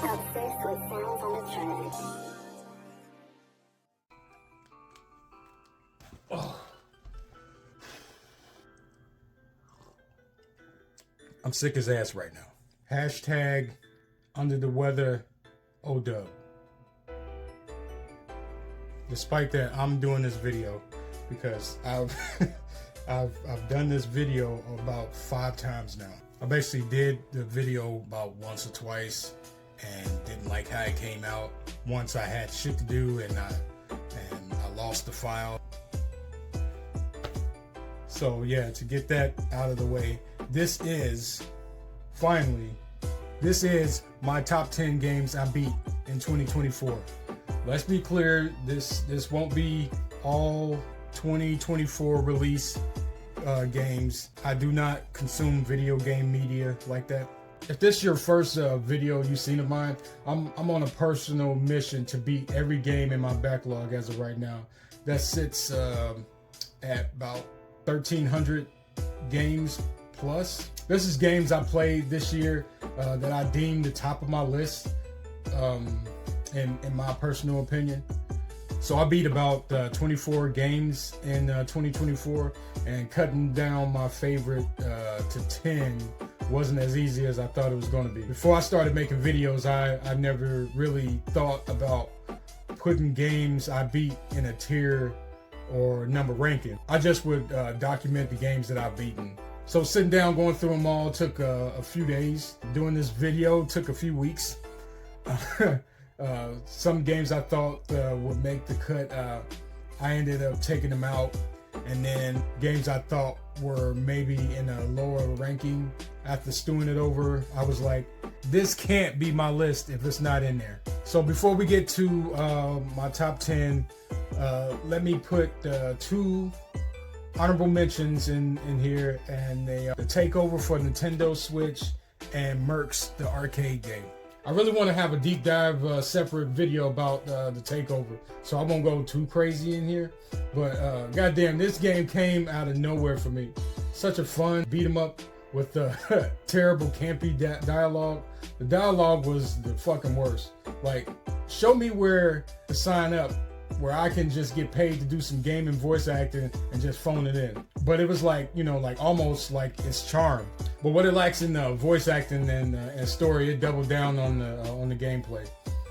Obsessed with sounds on the track. I'm sick as ass right now. Hashtag under the weather ODub. Despite that, I'm doing this video because I've done this video about 5 times now. I basically did the video about once or twice and didn't like how it came out. Once I had shit to do and I lost the file. So yeah, to get that out of the way, this is my top 10 games I beat in 2024. Let's be clear, this won't be all 2024 release games. I do not consume video game media like that. If this is your first video you've seen of mine, I'm on a personal mission to beat every game in my backlog as of right now. That sits at about 1,300 games plus. This is games I played this year that I deemed the top of my list, in my personal opinion. So I beat about 24 games in 2024, and cutting down my favorite to 10 wasn't as easy as I thought it was going to be. Before I started making videos, I never really thought about putting games I beat in a tier or number ranking. I just would document the games that I've beaten. So sitting down going through them all took a few days. Doing this video took a few weeks. Some games I thought would make the cut, I ended up taking them out. And then games I thought were maybe in a lower ranking, after stewing it over, I was like, this can't be my list if it's not in there. So before we get to my top 10, let me put 2 honorable mentions in here, and the takeover for Nintendo Switch and Mercs, the arcade game. I really want to have a deep dive separate video about the takeover, so I won't go too crazy in here, but goddamn, this game came out of nowhere for me. Such a fun beat 'em up with terrible campy dialogue. The dialogue was the fucking worst. Like, show me where to sign up where I can just get paid to do some gaming voice acting and just phone it in. But it was like, you know, like almost like its charm. But what it lacks in voice acting and story, it doubled down on the gameplay.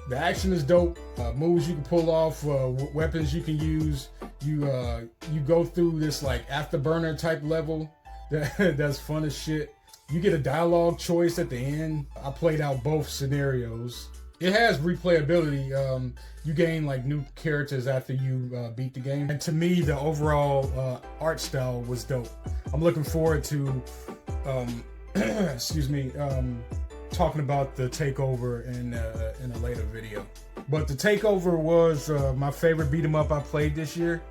The action is dope. Moves you can pull off, weapons you can use. You go through this like afterburner type level that's fun as shit. You get a dialogue choice at the end. I played out both scenarios. It has replayability. You gain like new characters after you beat the game. And to me, the overall art style was dope. I'm looking forward to, talking about the takeover in a later video. But the takeover was my favorite beat 'em up I played this year.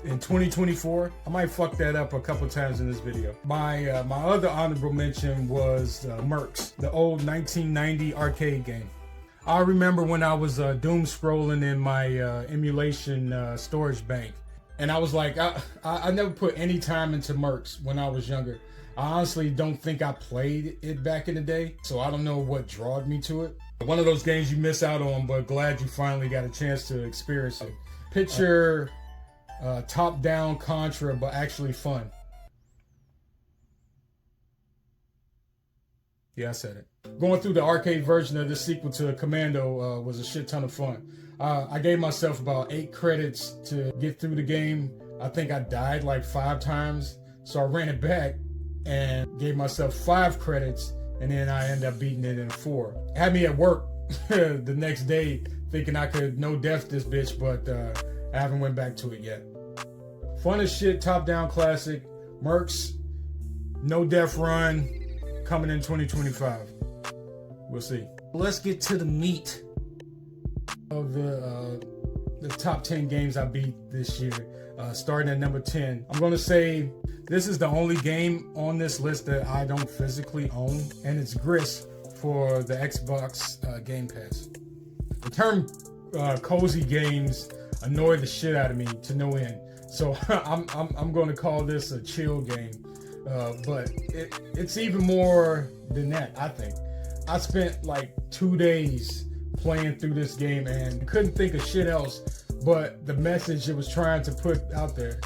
In 2024, I might fuck that up a couple times in this video. My other honorable mention was Mercs, the old 1990 arcade game. I remember when I was doom scrolling in my emulation storage bank, and I was like, I never put any time into Mercs when I was younger. I honestly don't think I played it back in the day, so I don't know what drawed me to it. One of those games you miss out on, but glad you finally got a chance to experience it. Picture top-down Contra, but actually fun. Yeah, I said it. Going through the arcade version of the sequel to Commando was a shit ton of fun. I gave myself about 8 credits to get through the game. I think I died like 5 times, so I ran it back and gave myself 5 credits, and then I ended up beating it in 4. Had me at work the next day thinking I could no-death this bitch, but I haven't went back to it yet. Fun as shit, top-down classic. Mercs, no-death run, coming in 2025. We'll see. Let's get to the meat of the top 10 games I beat this year. Starting at number 10. I'm going to say this is the only game on this list that I don't physically own, and it's Gris for the Xbox Game Pass. The term cozy games annoy the shit out of me to no end. So I'm going to call this a chill game, but it's even more than that, I think. I spent like 2 days playing through this game and couldn't think of shit else but the message it was trying to put out there.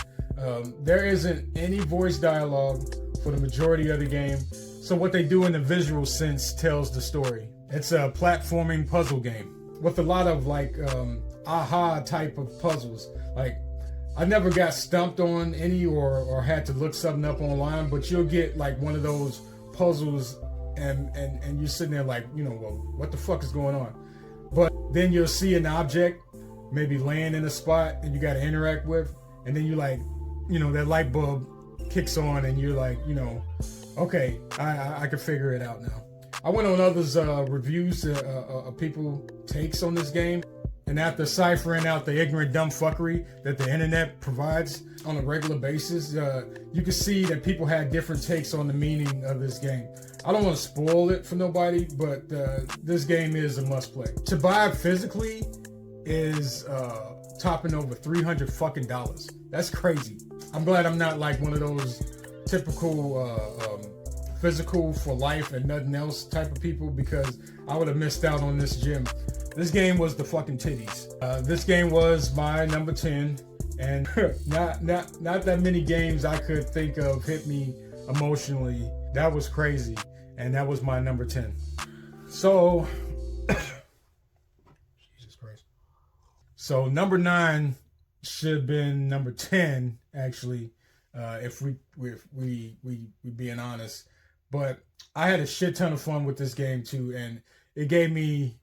There isn't any voice dialogue for the majority of the game, so what they do in the visual sense tells the story. It's a platforming puzzle game with a lot of like aha type of puzzles. Like, I never got stumped on any or had to look something up online, but you'll get like one of those puzzles and you're sitting there like, you know, well, what the fuck is going on? But then you'll see an object maybe laying in a spot and you got to interact with, and then you like, you know, that light bulb kicks on and you're like, you know, okay, I can figure it out now. I went on others reviews of people takes on this game, and after ciphering out the ignorant dumb fuckery that the internet provides on a regular basis, you can see that people had different takes on the meaning of this game. I don't want to spoil it for nobody, but this game is a must play. To buy it physically is topping over $300 fucking dollars. That's crazy. I'm glad I'm not like one of those typical physical for life and nothing else type of people, because I would have missed out on this gem. This game was the fucking titties. This game was my number 10, and not that many games I could think of hit me emotionally. That was crazy, and that was my number 10. So, Jesus Christ. So number 9 should have been number 10, actually, if we being honest. But I had a shit ton of fun with this game too, and it gave me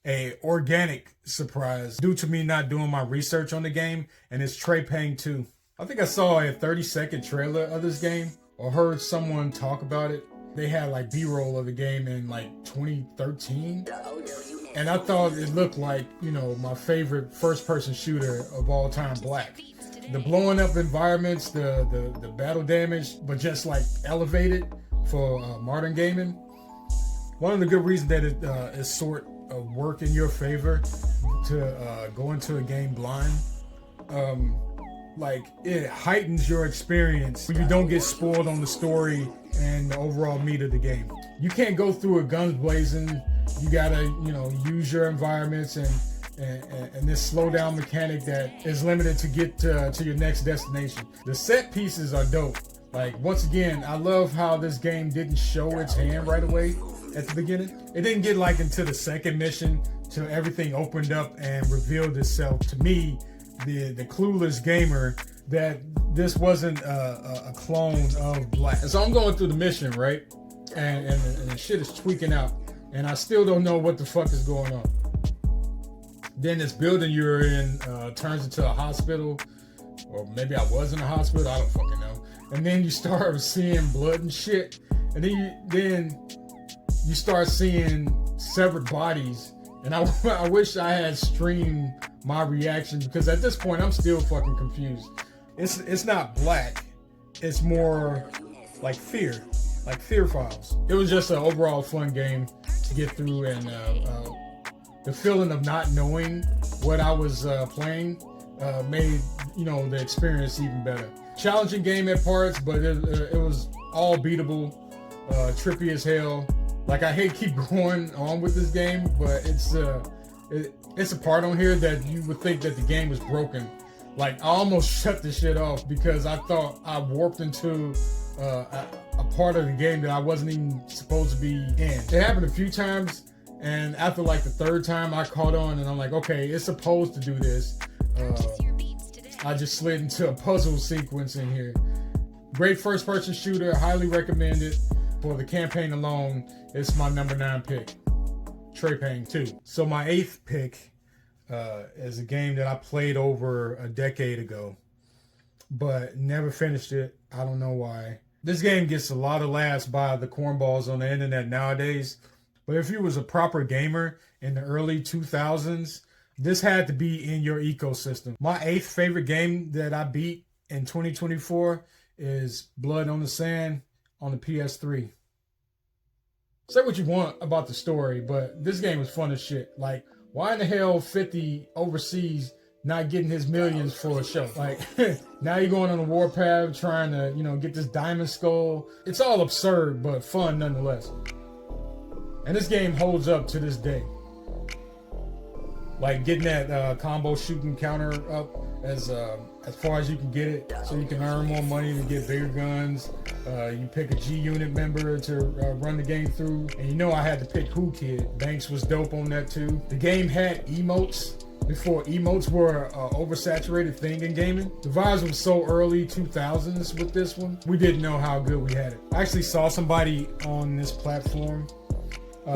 a organic surprise due to me not doing my research on the game, and it's Trey Payne 2. I think I saw a 30-second trailer of this game or heard someone talk about it. They had like B-roll of the game in like 2013, and I thought it looked like, you know, my favorite first-person shooter of all time, Black. The blowing up environments, the battle damage, but just like elevated for modern gaming. One of the good reasons that it is sort of work in your favor to go into a game blind, like it heightens your experience when you don't get spoiled on the story and the overall meat of the game. You can't go through it guns blazing. You gotta, you know, use your environments and this slow down mechanic that is limited to get to your next destination. The set pieces are dope. Like, once again, I love how this game didn't show its hand right away at the beginning. It didn't get like into the second mission till everything opened up and revealed itself to me, the clueless gamer, that this wasn't a clone of Black. So I'm going through the mission, right? And the shit is tweaking out, and I still don't know what the fuck is going on. Then this building you're in turns into a hospital, or maybe I was in a hospital, I don't fucking know. And then you start seeing blood and shit, and then you start seeing severed bodies. And I wish I had streamed my reaction, because at this point I'm still fucking confused. It's not Black, it's more like Fear Files. It was just an overall fun game to get through, and the feeling of not knowing what I was playing made, you know, the experience even better. Challenging game at parts, but it was all beatable, trippy as hell. Like, I hate keep going on with this game, but it's a part on here that you would think that the game was broken. Like, I almost shut this shit off because I thought I warped into a part of the game that I wasn't even supposed to be in. It happened a few times, and after like the third time I caught on, and I'm like, okay, it's supposed to do this. I just slid into a puzzle sequence in here. Great first-person shooter, highly recommended. For the campaign alone, it's my number 9 pick, Trey Payne 2. So my 8th pick is a game that I played over a decade ago, but never finished it. I don't know why. This game gets a lot of laughs by the cornballs on the internet nowadays, but if you was a proper gamer in the early 2000s, this had to be in your ecosystem. My 8th favorite game that I beat in 2024 is Blood on the Sand on the PS3. Say what you want about the story, but this game was fun as shit. Like, why in the hell 50 overseas not getting his millions for a show? Like, now you're going on a warpath trying to, you know, get this diamond skull. It's all absurd, but fun nonetheless. And this game holds up to this day. Like getting that combo shooting counter up as far as you can get it, so you can earn more money to get bigger guns. You pick a G Unit member to run the game through, and you know I had to pick Who Kid. Banks was dope on that too. The game had emotes before emotes were an oversaturated thing in gaming. The vibes was so early 2000s with this one. We didn't know how good we had it. I actually saw somebody on this platform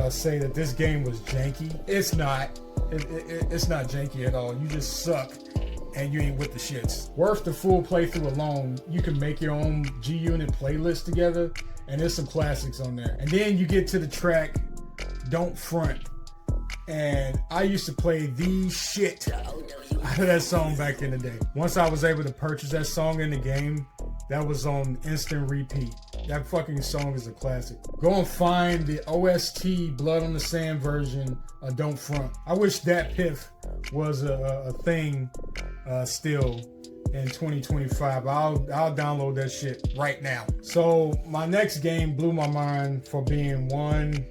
say that this game was janky. It's not. It's not janky at all. You just suck and you ain't with the shits. Worth the full playthrough alone. You can make your own G Unit playlist together, and there's some classics on there. And then you get to the track Don't Front, and I used to play the shit out of that song back in the day. Once I was able to purchase that song in the game, that was on instant repeat. That fucking song is a classic. Go and find the OST Blood on the Sand version of Don't Front. I wish that piff was a thing still in 2025. I'll download that shit right now. So my next game blew my mind for being one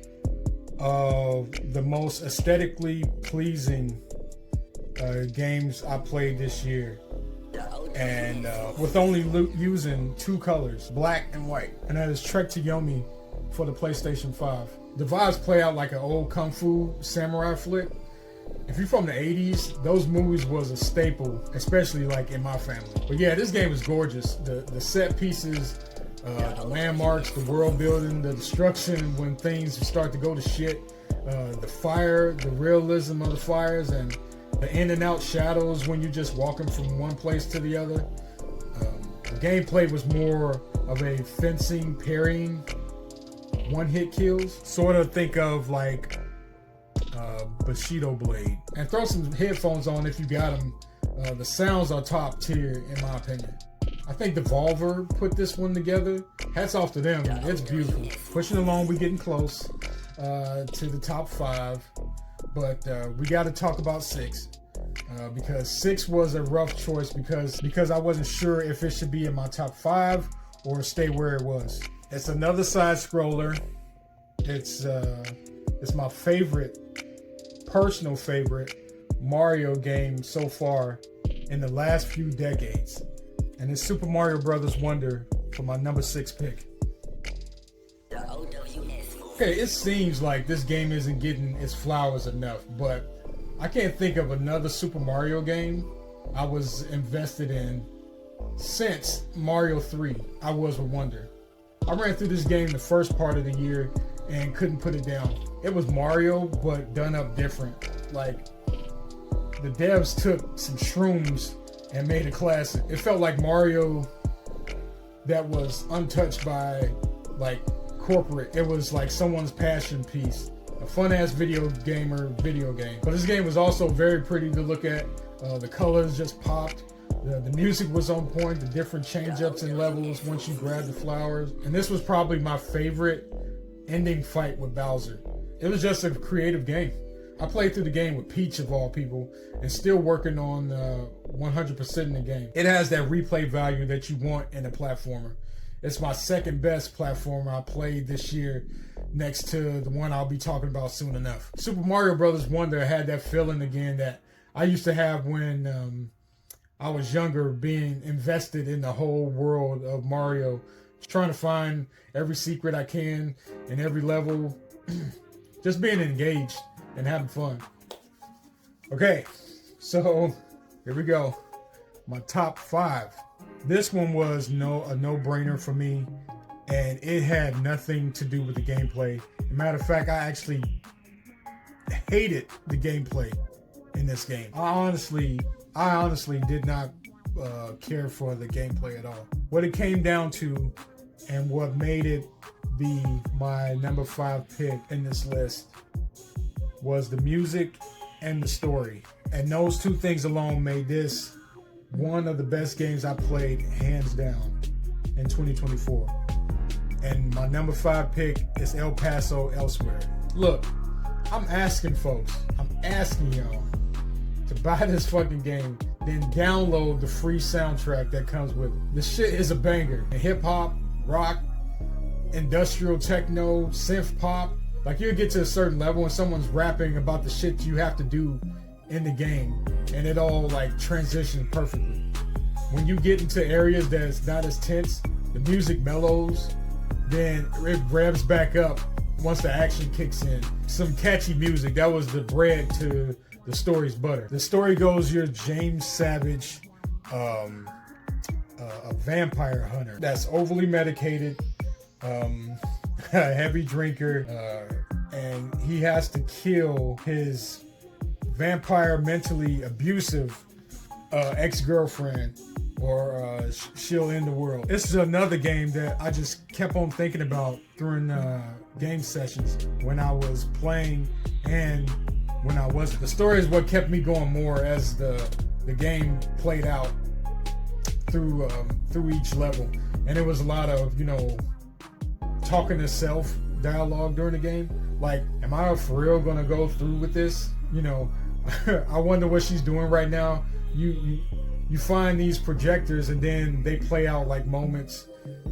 of the most aesthetically pleasing games I played this year. And with only using two colors, black and white. And that is Trek to Yomi for the PlayStation 5. The vibes play out like an old kung fu samurai flick. If you're from the 80s, those movies was a staple, especially like in my family. But yeah, this game is gorgeous. The set pieces, the landmarks, the world building, the destruction when things start to go to shit, the fire, the realism of the fires, and the in and out shadows when you're just walking from one place to the other. The gameplay was more of a fencing, parrying, one-hit kills. Sort of think of like Bushido Blade. And throw some headphones on if you got them. The sounds are top tier in my opinion. I think Devolver put this one together. Hats off to them. It's beautiful. Pushing along, we getting close to the top 5. But we got to talk about 6 because 6 was a rough choice because I wasn't sure if it should be in my top 5 or stay where it was. It's another side scroller. It's my personal favorite Mario game so far in the last few decades, and it's Super Mario Brothers Wonder for my number 6 pick. Okay, it seems like this game isn't getting its flowers enough, but I can't think of another Super Mario game I was invested in since Mario 3. I was with Wonder. I ran through this game the first part of the year and couldn't put it down. It was Mario, but done up different. Like, the devs took some shrooms and made a classic. It felt like Mario that was untouched by, like, corporate. It was like someone's passion piece. A fun-ass video game. But this game was also very pretty to look at. The colors just popped. The music was on point. The different change-ups and levels once you grab the flowers. And this was probably my favorite ending fight with Bowser. It was just a creative game. I played through the game with Peach of all people and still working on 100% in the game. It has that replay value that you want in a platformer. It's my second best platformer I played this year, next to the one I'll be talking about soon enough. Super Mario Brothers Wonder had that feeling again that I used to have when I was younger, being invested in the whole world of Mario, trying to find every secret I can in every level, just being engaged and having fun. Okay, so here we go. My top 5. This one was a no-brainer for me, and it had nothing to do with the gameplay. As a matter of fact, I actually hated the gameplay in this game. I honestly did not care for the gameplay at all. What it came down to, and what made it be my number 5 pick in this list, was the music and the story. And those two things alone made this one of the best games I played, hands down, in 2024. And my number 5 pick is El Paso Elsewhere. Look, I'm asking folks, I'm asking y'all to buy this fucking game, then download the free soundtrack that comes with it. The shit is a banger. Hip hop, rock, industrial techno, synth pop, Like you get to a certain level and someone's rapping about the shit you have to do in the game, and it all like transitions perfectly. When you get into areas that's not as tense, the music mellows, then it revs back up once the action kicks in. Some catchy music, that was the bread to the story's butter. The story goes, you're James Savage, a vampire hunter that's overly medicated, a heavy drinker, and he has to kill his vampire, mentally abusive ex-girlfriend, or she'll end the world. This is another game that I just kept on thinking about during game sessions when I was playing and when I wasn't. The story is what kept me going more as the game played out through each level, and it was a lot of, you know, talking to self dialogue during the game. Like, am I for real gonna go through with this? You know, I wonder what she's doing right now. You find these projectors, and then they play out like moments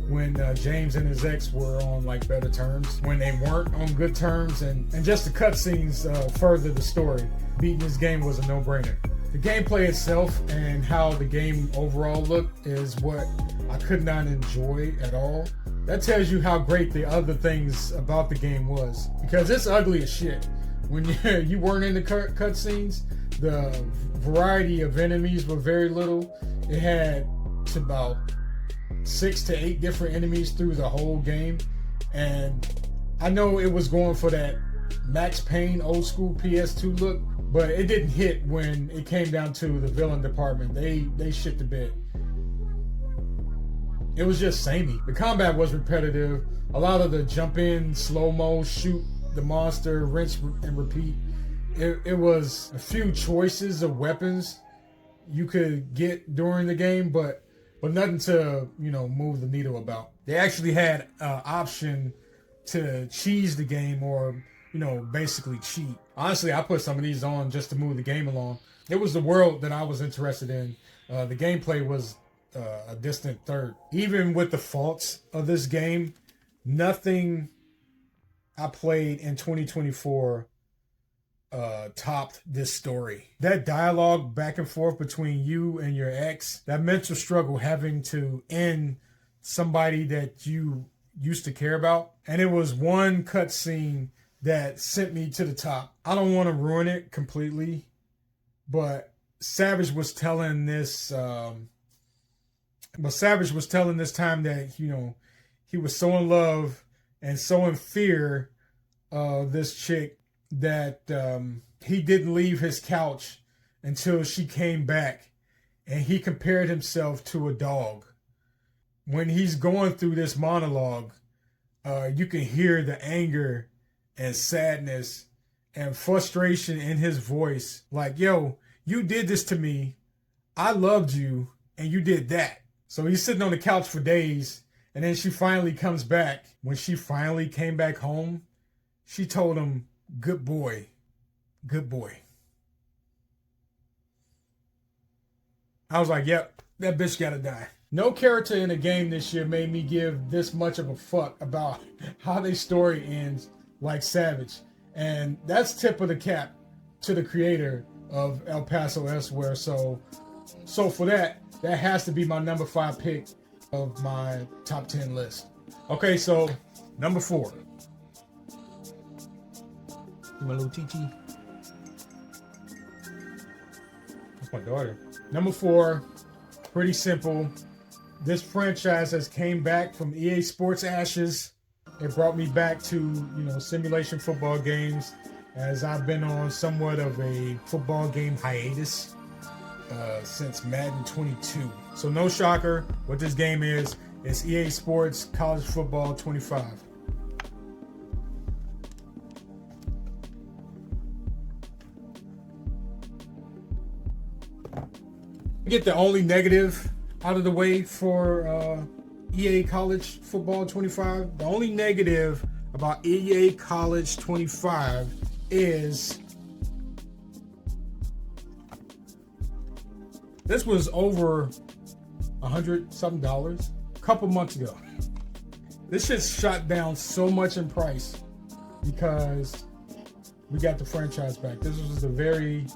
when James and his ex were on like better terms, when they weren't on good terms, and just the cutscenes further the story. Beating this game was a no-brainer. The gameplay itself and how the game overall looked is what I could not enjoy at all. That tells you how great the other things about the game was, because it's ugly as shit. When you weren't in the cutscenes, the variety of enemies were very little. It had about 6 to 8 different enemies through the whole game, and I know it was going for that Max Payne old school PS2 look, but it didn't hit when it came down to the villain department. They shit the bed. It was just samey. The combat was repetitive. A lot of the jump in, slow-mo, shoot the monster, rinse and repeat. It was a few choices of weapons you could get during the game, but nothing to, you know, move the needle about. They actually had an option to cheese the game, or, you know, basically cheat. Honestly, I put some of these on just to move the game along. It was the world that I was interested in. The gameplay was a distant third. Even with the faults of this game, nothing I played in 2024 topped this story. That dialogue back and forth between you and your ex, that mental struggle having to end somebody that you used to care about. And it was one cutscene that sent me to the top. I don't want to ruin it completely, but Savage was telling this time that, you know, he was so in love and so in fear of this chick that he didn't leave his couch until she came back, and he compared himself to a dog. When he's going through this monologue, you can hear the anger and sadness and frustration in his voice. Like, yo, you did this to me. I loved you, and you did that. So he's sitting on the couch for days, and then she finally comes back. When she finally came back home, she told him, good boy, good boy. I was like, yep, that bitch gotta die. No character in a game this year made me give this much of a fuck about how their story ends like Savage. And that's tip of the cap to the creator of El Paso Elsewhere. So for that has to be my number 5 pick of my top 10 list. Okay, so number 4. My little TT. That's my daughter. Number 4, pretty simple. This franchise has came back from EA Sports ashes. It brought me back to, you know, simulation football games, as I've been on somewhat of a football game hiatus since Madden 22. So no shocker, what this game is EA Sports College Football 25. Get the only negative out of the way for EA College Football 25. The only negative about EA College 25 is this was over $100-something a couple months ago. This shit shot down so much in price because we got the franchise back. This was the very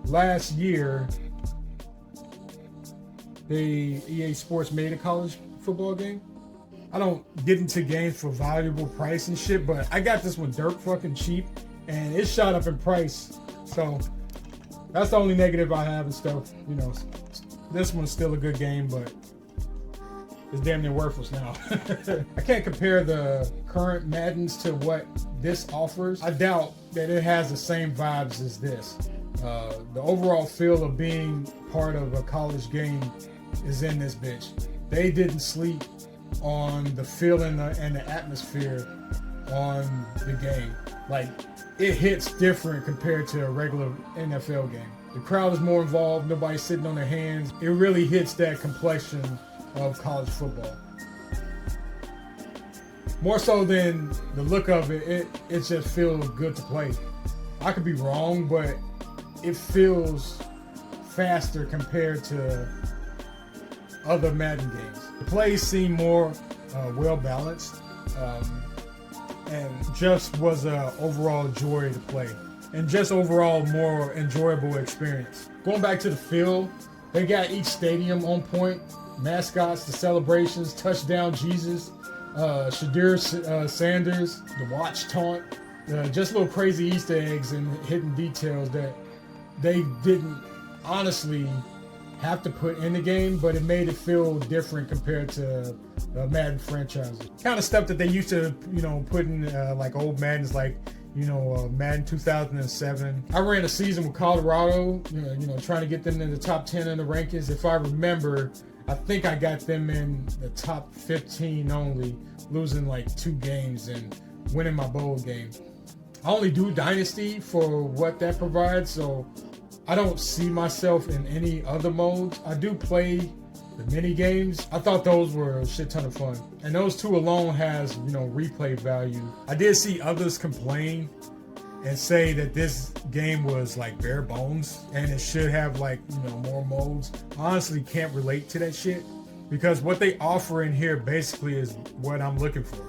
last year EA Sports made a college football game. I don't get into games for valuable price and shit, but I got this one dirt fucking cheap, and it shot up in price. So that's the only negative I have and stuff. You know, this one's still a good game, but it's damn near worthless now. I can't compare the current Maddens to what this offers. I doubt that it has the same vibes as this. The overall feel of being part of a college game is in this bitch. They didn't sleep on the feeling and the atmosphere on the game. Like, it hits different compared to a regular NFL game. The crowd is more involved, nobody's sitting on their hands. It really hits that complexion of college football. More so than the look of it, it just feels good to play. I could be wrong, but it feels faster compared to other Madden games. The plays seem more well balanced, and just was a overall joy to play, and just overall more enjoyable experience. Going back to the field, they got each stadium on point. Mascots, the celebrations, touchdown Jesus, Shadir Sanders, the watch taunt, just little crazy Easter eggs and hidden details that they didn't honestly have to put in the game, but it made it feel different compared to Madden franchises. Kind of stuff that they used to, put in like old Maddens, like Madden 2007. I ran a season with Colorado, trying to get them in the top 10 in the rankings. If I remember, I think I got them in the top 15 only, losing like 2 games and winning my bowl game. I only do Dynasty for what that provides, so I don't see myself in any other modes. I do play the mini games. I thought those were a shit ton of fun. And those 2 alone has, replay value. I did see others complain and say that this game was like bare bones and it should have like, more modes. I honestly can't relate to that shit because what they offer in here basically is what I'm looking for.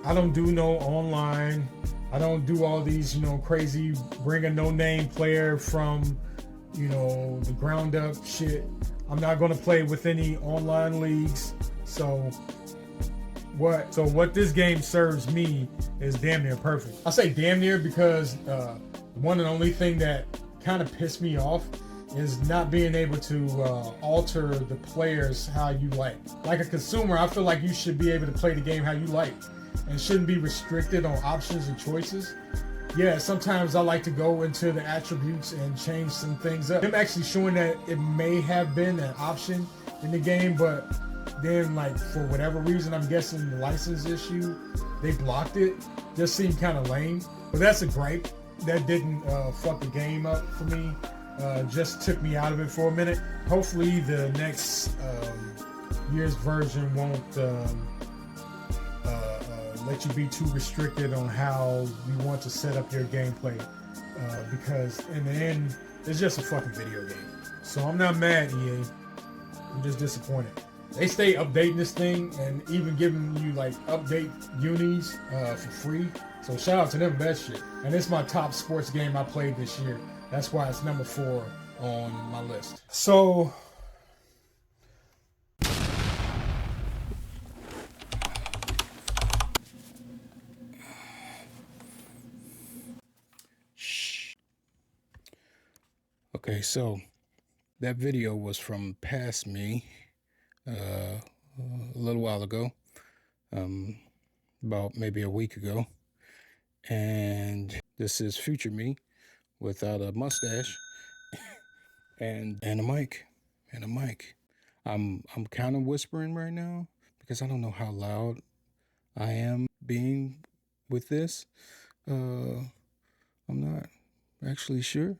I don't do no online. I don't do all these, crazy bring a no-name player from, the ground up shit. I'm not going to play with any online leagues. So what this game serves me is damn near perfect. I say damn near because one and only thing that kind of pissed me off is not being able to alter the players how you like. Like a consumer, I feel like you should be able to play the game how you like and shouldn't be restricted on options and choices. Yeah, sometimes I like to go into the attributes and change some things up. I'm actually showing that it may have been an option in the game, but then, like, for whatever reason, I'm guessing the license issue, they blocked it. Just seemed kind of lame. But that's a gripe. That didn't fuck the game up for me. Just took me out of it for a minute. Hopefully the next year's version won't let you be too restricted on how you want to set up your gameplay, because in the end, it's just a fucking video game. So I'm not mad, EA. I'm just disappointed. They stay updating this thing and even giving you like update unis for free. So shout out to them for that shit. And it's my top sports game I played this year. That's why it's number 4 on my list. So okay, so that video was from past me a little while ago, about maybe a week ago, and this is future me without a mustache and a mic. I'm kind of whispering right now because I don't know how loud I am being with this. I'm not actually sure.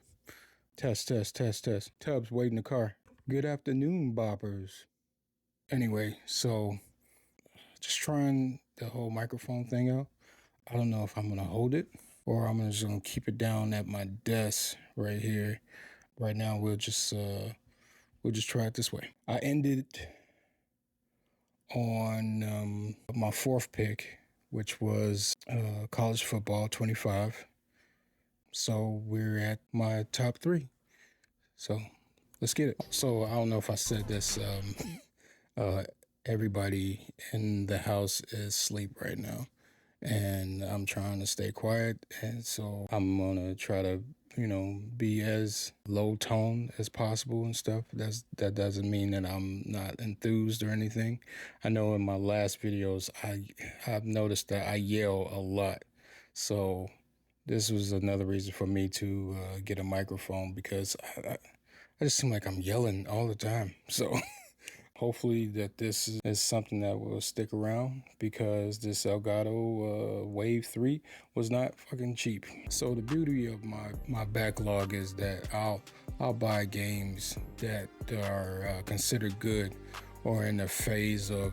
Test. Tubbs, wait in the car. Good afternoon, boppers. Anyway, so just trying the whole microphone thing out. I don't know if I'm gonna hold it or I'm just gonna keep it down at my desk right here. Right now, we'll just try it this way. I ended on my 4th pick which was college football 25. So we're at my top 3. So let's get it. So I don't know if I said this. Everybody in the house is asleep right now, and I'm trying to stay quiet. And so I'm gonna try to, be as low tone as possible and stuff. That doesn't mean that I'm not enthused or anything. I know in my last videos I've noticed that I yell a lot, so this was another reason for me to get a microphone, because I just seem like I'm yelling all the time. So hopefully that this is something that will stick around, because this Elgato Wave 3 was not fucking cheap. So the beauty of my backlog is that I'll buy games that are considered good or in the phase of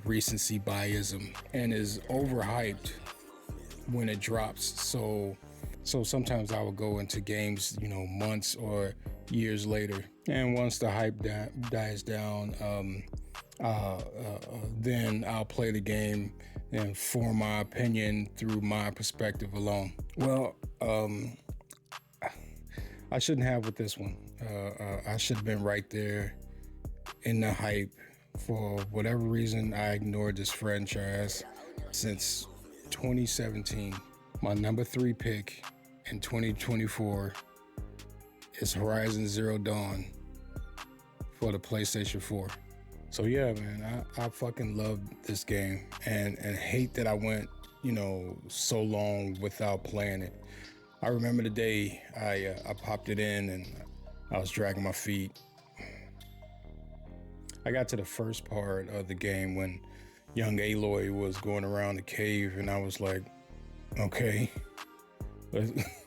recency biasm and is overhyped when it drops. So sometimes I will go into games, months or years later, and once the hype dies down, then I'll play the game and form my opinion through my perspective alone. Well, I shouldn't have with this one. I should have been right there in the hype. For whatever reason, I ignored this franchise since 2017. My number 3 pick in 2024 is Horizon Zero Dawn for the PlayStation 4. So yeah, man, I fucking love this game, and hate that I went, so long without playing it. I remember the day I popped it in and I was dragging my feet. I got to the first part of the game when young Aloy was going around the cave, and I was like, okay,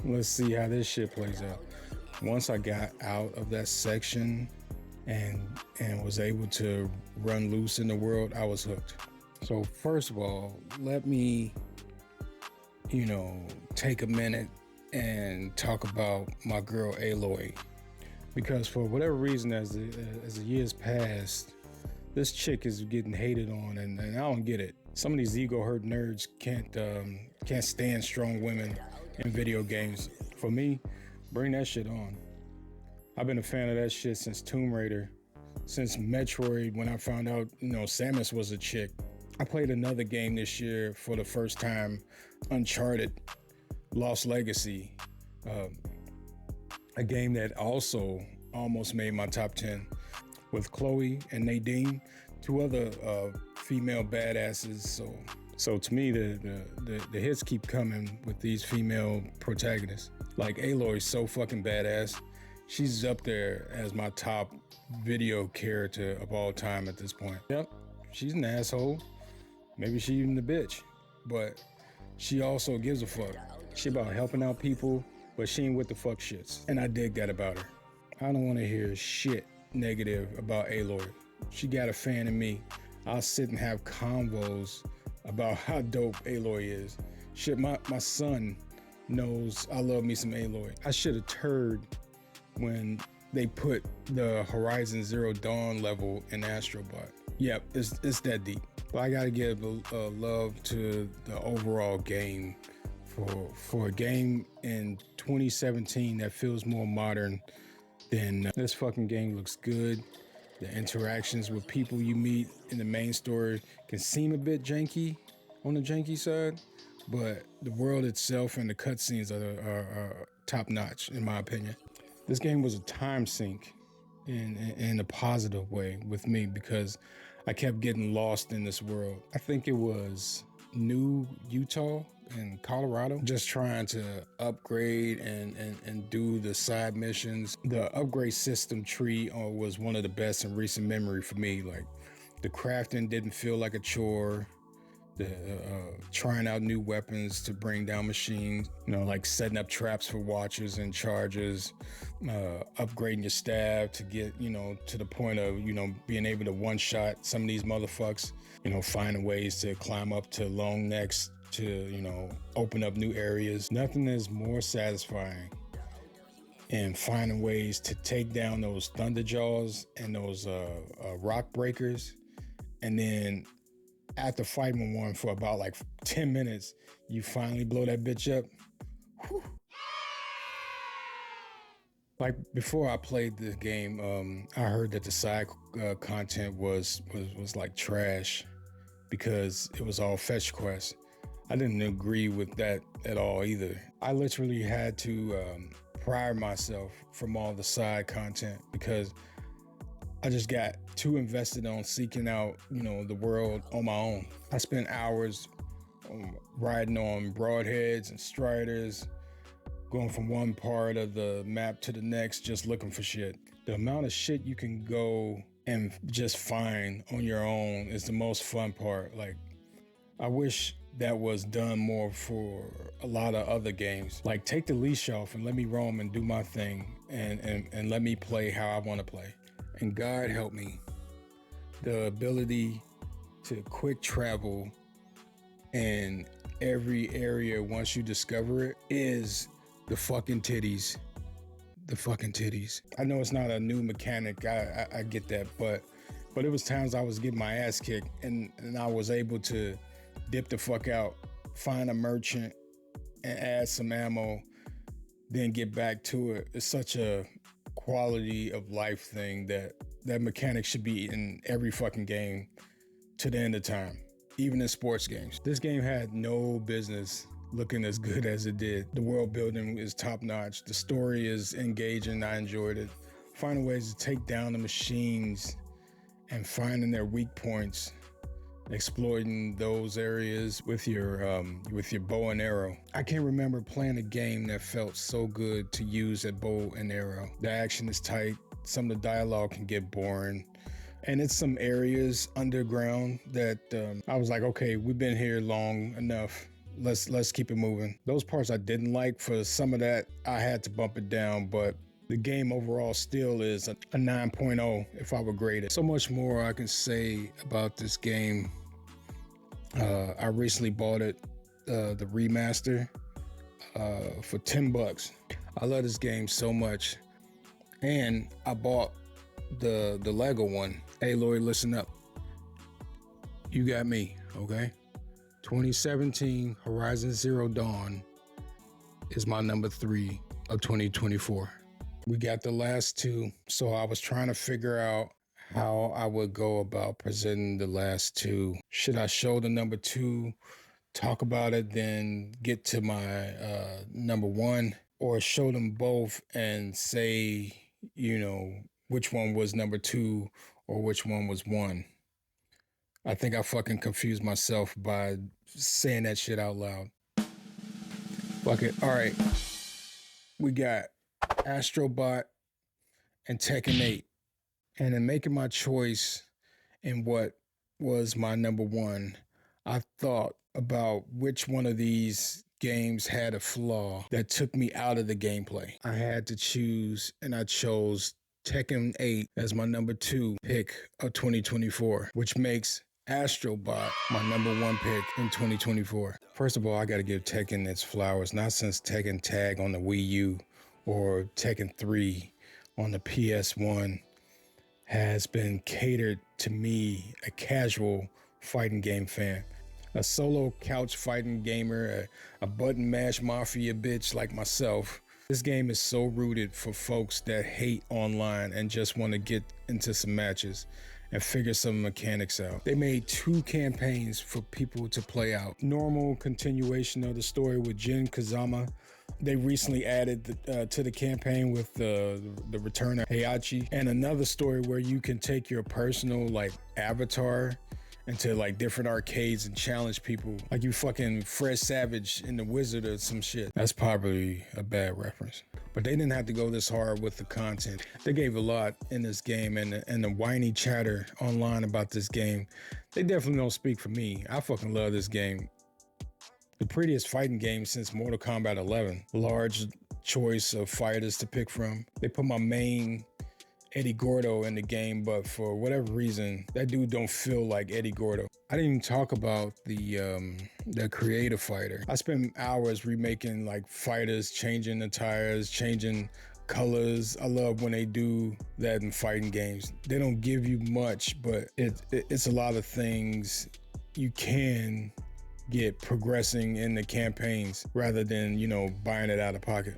let's see how this shit plays out. Once I got out of that section and was able to run loose in the world, I was hooked. So first of all, let me, take a minute and talk about my girl Aloy. Because for whatever reason, as the years passed, this chick is getting hated on, and I don't get it. Some of these ego hurt nerds can't stand strong women in video games. For me, bring that shit on. I've been a fan of that shit since Tomb Raider, since Metroid, when I found out, Samus was a chick. I played another game this year for the first time, Uncharted Lost Legacy, a game that also almost made my top 10, with Chloe and Nadine, 2 other female badasses. So to me, the hits keep coming with these female protagonists. Like Aloy's so fucking badass. She's up there as my top video character of all time at this point. Yep, she's an asshole. Maybe she even a bitch, but she also gives a fuck. She about helping out people, but she ain't with the fuck shits. And I dig that about her. I don't want to hear shit negative about Aloy. She got a fan in me. I'll sit and have convos about how dope Aloy is. Shit, my son knows I love me some Aloy. I should have turd when they put the Horizon Zero Dawn level in Astrobot. Yep, it's that deep. But I gotta give love to the overall game. For a game in 2017 that feels more modern than this fucking game looks good. The interactions with people you meet in the main story can seem a bit janky, on the janky side, but the world itself and the cutscenes are top notch, in my opinion. This game was a time sink in a positive way with me, because I kept getting lost in this world. I think it was New Utah in Colorado, just trying to upgrade and do the side missions. The upgrade system tree was one of the best in recent memory for me. Like, the crafting didn't feel like a chore. The trying out new weapons to bring down machines, like setting up traps for watchers and chargers, upgrading your staff to get, to the point of, being able to one-shot some of these motherfuckers, finding ways to climb up to long necks to, open up new areas. Nothing is more satisfying in finding ways to take down those thunder jaws and those rock breakers, and then after fighting one for about like 10 minutes, you finally blow that bitch up. Whew. Like before I played the game, I heard that the side content was like trash because it was all fetch quests. I didn't agree with that at all either. I literally had to prior myself from all the side content because I just got too invested on seeking out, the world on my own. I spent hours riding on broadheads and striders, going from one part of the map to the next, just looking for shit. The amount of shit you can go and just find on your own is the most fun part. Like, I wish that was done more for a lot of other games. Like, take the leash off and let me roam and do my thing and let me play how I want to play. And God help me, the ability to quick travel in every area once you discover it is the fucking titties. The fucking titties. I know it's not a new mechanic, I get that, but it was times I was getting my ass kicked and I was able to dip the fuck out, find a merchant and add some ammo, then get back to it. It's such a quality of life thing that mechanic should be in every fucking game to the end of time, even in sports games. This game had no business looking as good as it did. The world building is top notch. The story is engaging. I enjoyed it. Finding ways to take down the machines and finding their weak points, exploiting those areas with your bow and arrow. I can't remember playing a game that felt so good to use a bow and arrow. The action is tight. Some of the dialogue can get boring. And it's some areas underground that I was like, okay, we've been here long enough. Let's keep it moving. Those parts I didn't like. For some of that, I had to bump it down, but the game overall still is a 9.0 if I would grade it. So much more I can say about this game. I recently bought it, the remaster, for $10. I love this game so much. And I bought the Lego one. Hey, Lloyd, listen up. You got me, okay? 2017 Horizon Zero Dawn is my number 3 of 2024. We got the last two, so I was trying to figure out how I would go about presenting the last two. Should I show the number 2, talk about it, then get to my number 1, or show them both and say, which one was number 2 or which one was 1? I think I fucking confused myself by saying that shit out loud. Fuck it. All right. We got Astrobot and Tekken 8. And in making my choice in what was my number 1, I thought about which one of these games had a flaw that took me out of the gameplay. I had to choose, and I chose Tekken 8 as my number 2 pick of 2024, which makes Astrobot my number 1 pick in 2024. First of all, I gotta give Tekken its flowers, not since Tekken Tag on the Wii U or Tekken 3 on the PS1 has been catered to me, a casual fighting game fan. A solo couch fighting gamer, a button mash mafia bitch like myself. This game is so rooted for folks that hate online and just want to get into some matches and figure some mechanics out. They made 2 campaigns for people to play out. Normal continuation of the story with Jin Kazama. They recently added to the campaign with the return of Heihachi, and another story where you can take your personal avatar into different arcades and challenge people like you fucking Fred Savage in The Wizard or some shit. That's probably a bad reference. But they didn't have to go this hard with the content. They gave a lot in this game, and the whiny chatter online about this game, they definitely don't speak for me. I fucking love this game. The prettiest fighting game since Mortal Kombat 11. Large choice of fighters to pick from. They put my main Eddie Gordo in the game, but for whatever reason, that dude don't feel like Eddie Gordo. I didn't even talk about the creative fighter. I spent hours remaking fighters, changing the tires, changing colors. I love when they do that in fighting games. They don't give you much, but it's a lot of things you can get progressing in the campaigns rather than, you know, buying it out of pocket.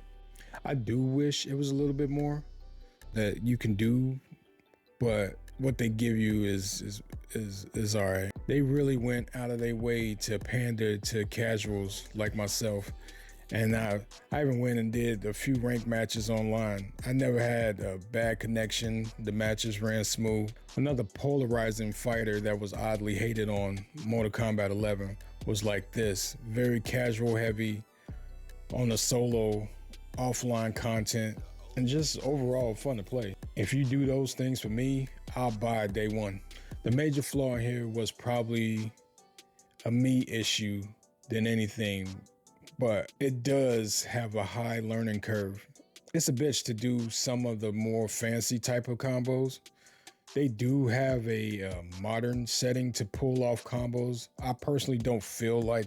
I do wish it was a little bit more that you can do, but what they give you is all right. They really went out of their way to pander to casuals like myself. And I even went and did a few ranked matches online. I never had a bad connection. The matches ran smooth. Another polarizing fighter that was oddly hated on Mortal Kombat 11 was like this, very casual heavy on the solo, offline content, and just overall fun to play. If you do those things for me, I'll buy day one. The major flaw here was probably a me issue than anything, but it does have a high learning curve. It's a bitch to do some of the more fancy type of combos. They do have a modern setting to pull off combos. I personally don't feel like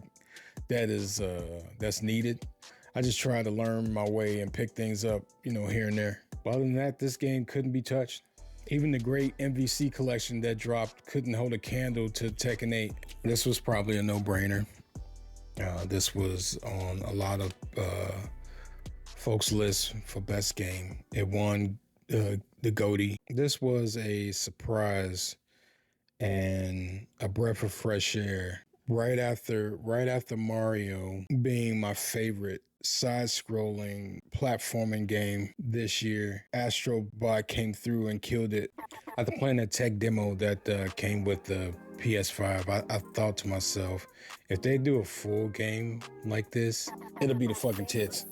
that's needed. I just try to learn my way and pick things up, you know, here and there. But other than that, this game couldn't be touched. Even the great MVC collection that dropped couldn't hold a candle to Tekken 8. This was probably a no-brainer. This was on a lot of folks' lists for best game. It won the Goty. This was a surprise and a breath of fresh air. Right after Mario being my favorite side-scrolling platforming game this year, Astro Bot came through and killed it. After playing a tech demo that came with the PS5, I thought to myself, if they do a full game like this, it'll be the fucking tits.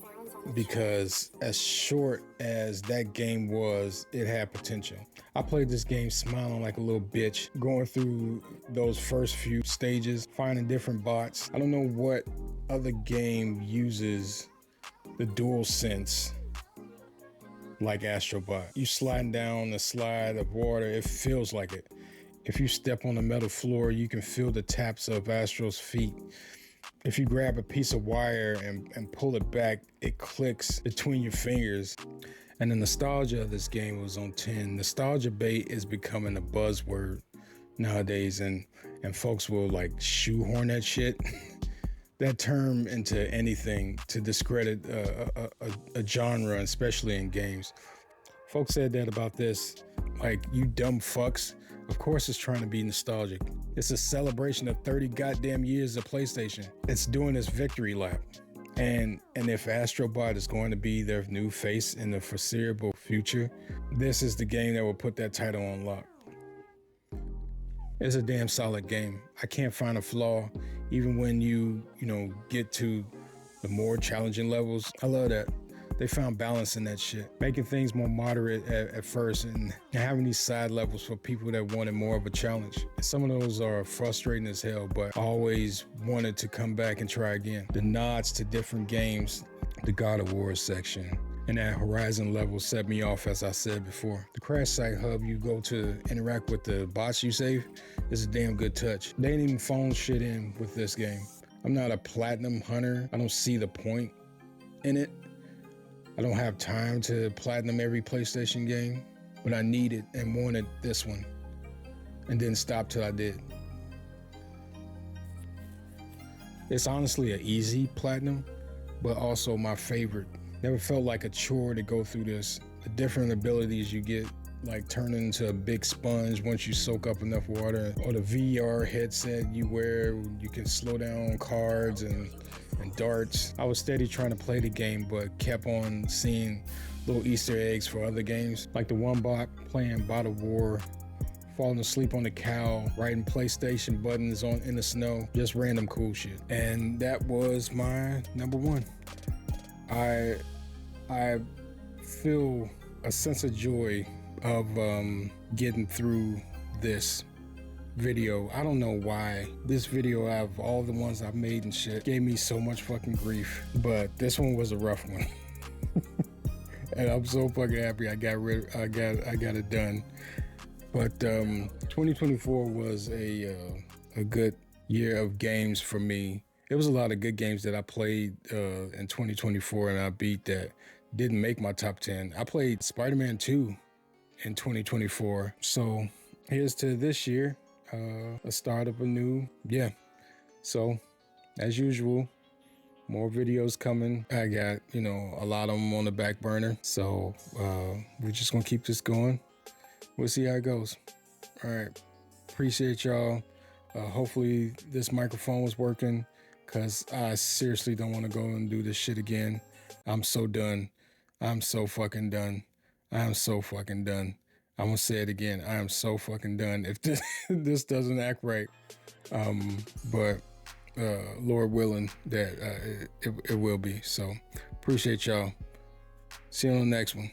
Because as short as that game was, it had potential. I played this game smiling like a little bitch, going through those first few stages, finding different bots. I don't know what other game uses the dual sense like Astro Bot. You sliding down the slide of water, it feels like it. If you step on the metal floor, you can feel the taps of Astro's feet. If you grab a piece of wire and pull it back, it clicks between your fingers. And the nostalgia of this game was on 10. Nostalgia bait is becoming a buzzword nowadays, and folks will like shoehorn that shit, that term into anything to discredit a genre, especially in games. Folks said that about this, like, you dumb fucks. Of course it's trying to be nostalgic. It's a celebration of 30 goddamn years of PlayStation. It's doing its victory lap. And if Astro Bot is going to be their new face in the foreseeable future, this is the game that will put that title on lock. It's a damn solid game. I can't find a flaw, even when you get to the more challenging levels. I love that. They found balance in that shit, making things more moderate at first and having these side levels for people that wanted more of a challenge. Some of those are frustrating as hell, but I always wanted to come back and try again. The nods to different games, the God of War section, and that Horizon level set me off, as I said before. The crash site hub you go to interact with the bots you save is a damn good touch. They didn't even phone shit in with this game. I'm not a platinum hunter. I don't see the point in it. I don't have time to platinum every PlayStation game, but I needed and wanted this one, and didn't stop till I did. It's honestly an easy platinum, but also my favorite. Never felt like a chore to go through this. The different abilities you get, like turning into a big sponge once you soak up enough water, or the VR headset you wear, you can slow down cards and darts. I was steady trying to play the game, but kept on seeing little Easter eggs for other games, like the one bot playing God of War, falling asleep on the cow, writing PlayStation buttons in the snow, just random cool shit. And that was my number one. I feel a sense of joy of getting through this video. I don't know why this video, out of all the ones I've made and shit, gave me so much fucking grief, but this one was a rough one. And I'm so fucking happy I got it done. But 2024 was a good year of games for me. There was a lot of good games that I played in 2024 and I beat that didn't make my top 10. I played Spider-Man 2 in 2024. So here's to this year. a start of a new, yeah. So as usual, more videos coming. I got, a lot of them on the back burner. So we're just gonna keep this going. We'll see how it goes. All right. Appreciate y'all. Hopefully this microphone was working, because I seriously don't want to go and do this shit again. I'm so done. I'm so fucking done. I am so fucking done. I'm gonna say it again. I am so fucking done if this doesn't act right. But Lord willing that it will be. So appreciate y'all. See you on the next one.